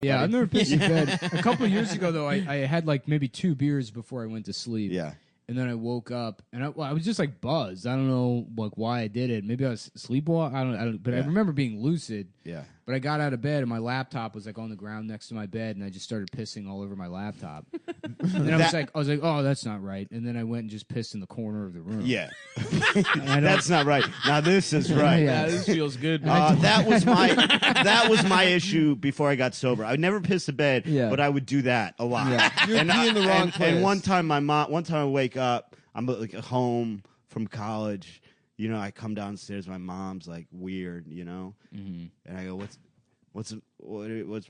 Yeah, I've never pissed in bed. A couple of years ago, though, I had like maybe 2 beers before I went to sleep. Yeah. And then I woke up, and I was just like buzzed. I don't know like why I did it. Maybe I was sleepwalking. I don't. But I remember being lucid. Yeah. But I got out of bed, and my laptop was like on the ground next to my bed, and I just started pissing all over my laptop. And I was like, oh, that's not right. And then I went and just pissed in the corner of the room. Yeah. That's not right. Now this is right. Yeah, this feels good. That was my issue before I got sober. I would never piss the bed, but I would do that a lot. Yeah. You're in the wrong place. And one time I wake up, I'm like home from college. You know, I come downstairs. My mom's like weird, you know, and I go, "What's the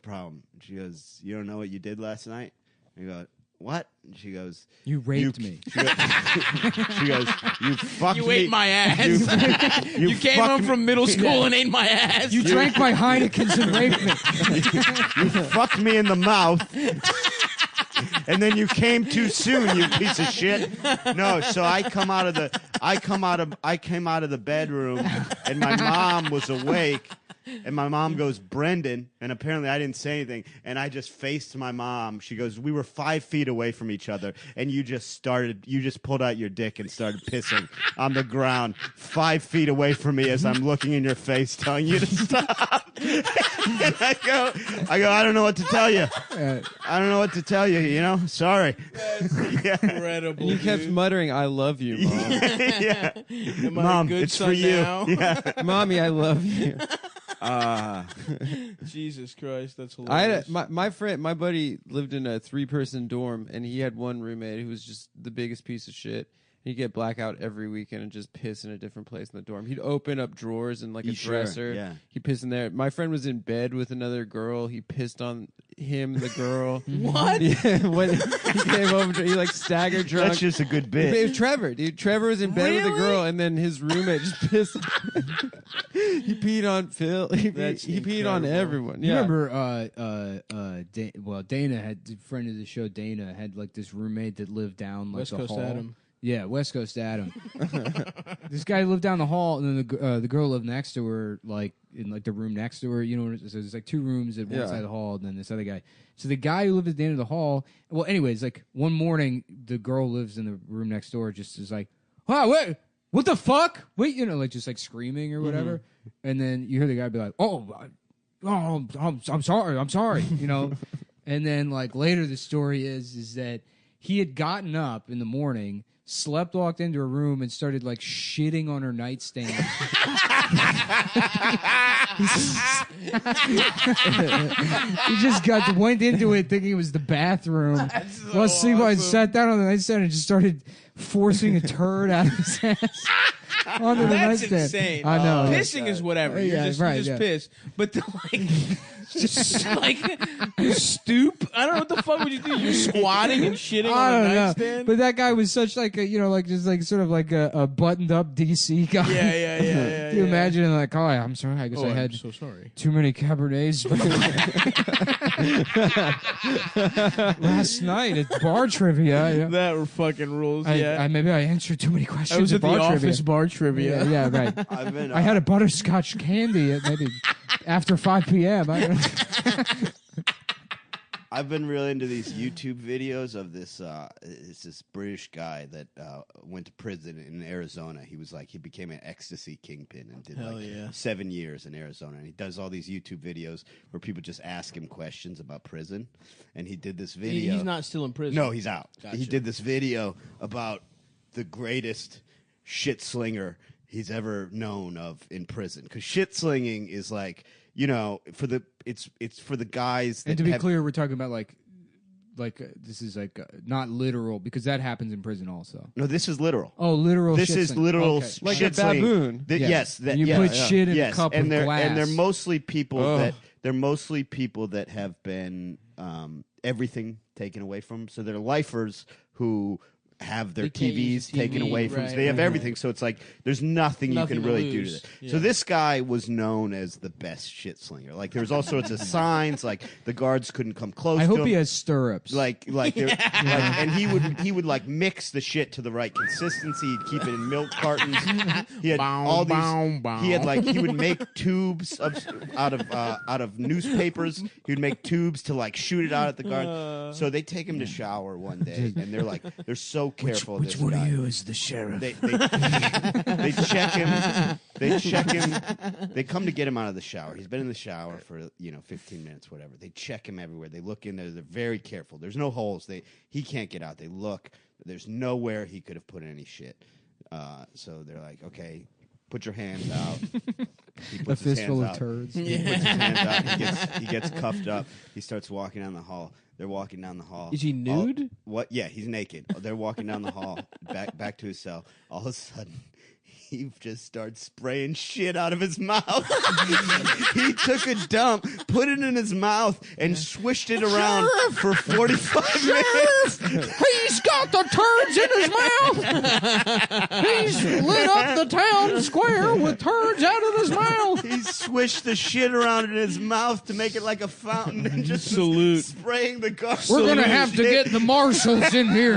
problem?" And she goes, "You don't know what you did last night?" And I go, "What?" And she goes, "You raped me." She goes, "You fucked me. You ate my ass. You came home from middle school and ate my ass. You drank my Heinekens and raped me. You fucked me in the mouth." And then you came too soon, you piece of shit. No, so I came out of the bedroom, and my mom was awake, and my mom goes, "Brendan," and apparently I didn't say anything, and I just faced my mom. She goes, "We were 5 feet away from each other, and you just pulled out your dick and started pissing on the ground 5 feet away from me as I'm looking in your face, telling you to stop." And I go, "I don't know what to tell you. I don't know what to tell you, you know? Sorry." That's incredible. And you kept muttering, "I love you, Mom." Yeah. Am I Mom, a good it's son for you. now? Yeah. Mommy, I love you. Jesus Christ, that's I hilarious. had my buddy lived in a 3-person dorm, and he had one roommate who was just the biggest piece of shit. He'd get blackout every weekend and just piss in a different place in the dorm. He'd open up drawers and like a dresser. Yeah. He'd piss in there. My friend was in bed with another girl. He pissed on him, the girl. What? Yeah, when he came over, he like staggered drunk. That's just a good It bit. was Trevor, dude. Trevor was in bed with a girl, and then his roommate just pissed. He peed on Phil. He peed on everyone. You Yeah. remember, Dana had a friend of the show. Dana had like this roommate that lived down like West the Coast hall. Adam. Yeah, West Coast Adam. This guy lived down the hall, and then the girl lived next to her, like in like the room next to her. You know, so there's like 2 rooms at one side of the hall, and then this other guy. So the guy who lived at the end of the hall. Well, anyways, like one morning, the girl lives in the room next door. Just is like, "Wow, wait, what the fuck? Wait," you know, like just like screaming or whatever. And then you hear the guy be like, "Oh, I'm sorry," you know. And then like later, the story is that he had gotten up in the morning, walked into her room, and started like shitting on her nightstand. He just went into it thinking it was the bathroom. Well, Sleepwalking sat down on the nightstand and just started forcing a turd out of his ass onto the That's nightstand. insane. I know. Pissing is whatever. Yeah, You just piss. But just like you stoop. I don't know what the fuck would you do. You're squatting and shitting I on a don't know. nightstand. But that guy was such like a, you know, like just like sort of like a buttoned up DC guy. Yeah. Do you imagine like, "Oh, I'm sorry. I guess I had I'm so sorry. too many Cabernets last night at bar trivia." Yeah. That were fucking rules. Maybe I answered too many questions. I was at the bar office trivia. bar trivia. Yeah, right. I had a butterscotch candy at maybe after 5 p.m. I don't know. I've been really into these YouTube videos of this. It's this British guy that went to prison in Arizona. He became an ecstasy kingpin and did 7 years in Arizona. And he does all these YouTube videos where people just ask him questions about prison. And he did this video. He's not still in prison. No, he's out. Gotcha. He did this video about the greatest shit slinger he's ever known of in prison. Because shit slinging is like, you know, it's for the guys that And to be clear, we're talking about like this is like not literal, because that happens in prison also. No, this is literal. Oh, literal. This shit is slinging. literal Okay. Like a shit slinging. baboon. Yes, And you put shit in a cup and with glass. And they're mostly people that have been everything taken away from them. So they're lifers who have their They can't use TVs the taken TV, away from them. right, So they have right, everything. So it's like there's nothing you Nothing can to really do to lose. it. Yeah. So this guy was known as the best shit slinger. Like there was all sorts of signs. Like the guards couldn't come close. I to hope him. he has stirrups. And he would like mix the shit to the right consistency. He'd keep it in milk cartons. He had all these. He had like he would make tubes out of newspapers. He would make tubes to like shoot it out at the guard. So they take him to shower one day, and they're so careful. of this guy. is the sheriff? They check him. They check him. They come to get him out of the shower. He's been in the shower for 15 minutes, whatever. They check him everywhere. They look in there. They're very careful. There's no holes. He can't get out. They look. There's nowhere he could have put any shit. So they're like, okay, put your hands out. He A puts his fistful of hands out. turds. He puts his hands out. He gets cuffed up. He starts walking down the hall. They're walking down the hall. Is he nude? What? Yeah, he's naked. They're walking down the hall, back to his cell. All of a sudden, he just starts spraying shit out of his mouth. He took a dump, put it in his mouth, and swished it around for 45 minutes. He's got the turds in his mouth. He's lit up the town square with turds out of his mouth. He swished the shit around in his mouth to make it like a fountain and just Salute. spraying the garbage. We're gonna have to get the marshals in here.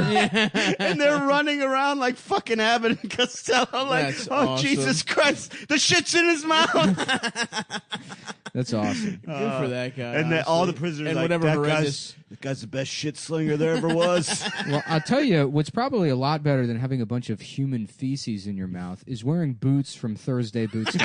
And they're running around like fucking Abbott and Costello. Like, That's oh, awesome. Jesus Christ, the shit's in his mouth. That's awesome. Good for that guy. And then all the honestly. prisoners and like, whatever that horrendous. guy's the best shit slinger there ever was. Well, I'll tell you what's probably a lot better than having a bunch of human feces in your mouth is wearing boots from Thursday Boots.